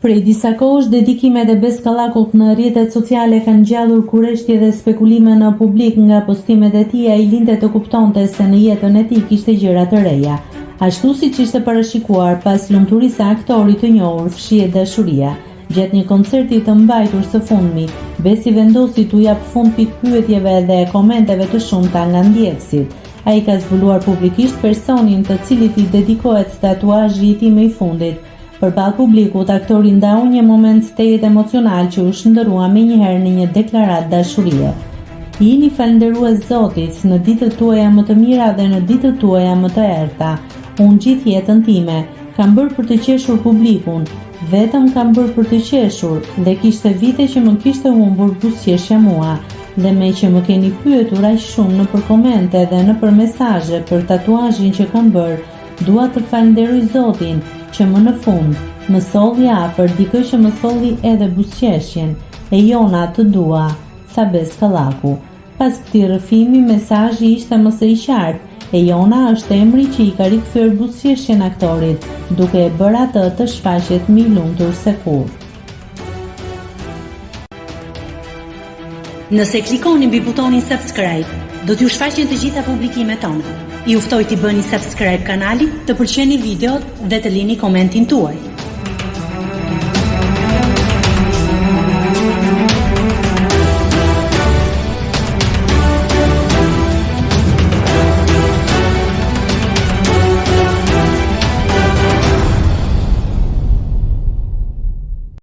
Prej disa kohësh, dedikimet e Beskallakut në rrjetet sociale kanë ngjallur kurreshtje dhe spekulime në publik. Nga postimet e tij ai linte të kuptonte se në jetën e tij kishte gjëra të reja. Ashtu siç ishte parashikuar, pas lumturisë së aktorit të njohur, fshihet dashuria. Gjatë një koncerti të mbajtur së fundmi, Besi vendosi t'u jap fund pyetjeve dhe komenteve të shumta nga ndjekësit. Ai ka zbuluar publikisht personin të cilit i dedikohet tatuazhi i tij më i fundit. Përballë publikut, aktori ndau një moment të jetë emocional që u shndërrua menjëherë në një deklaratë dashurie. Jini falënderues Zotit në ditët tuaja më të mira dhe në ditët tuaja më të errta. Unë gjithë jetën time kam bërë për të qeshur publikun, vetëm kam bërë për të qeshur dhe kishte vite që më kishte humbur buzëqeshja mua. Dhe me që më keni pyetur aq shumë nëpër komente dhe nëpër mesazhe për tatuazhin që kam bërë, dua të falenderoj Zotin që më në fund më solli afër dikë që më solli edhe buzëqeshjen. E jona të dua, tha Beskallaku. Pas këtij rrëfimi, mesazhi ishte më së i qartë. E jona është emri që i ka rikthyer buzëqeshjen aktorit, duke e bërë atë të shfaqet më i lumtur se kur. Nëse klikoni mbi butonin subscribe, do t'ju shfaqen të gjitha publikimet tona. Ju ftoj t'i bëni subscribe kanalit, të pëlqeni videot dhe të lini komentin tuaj.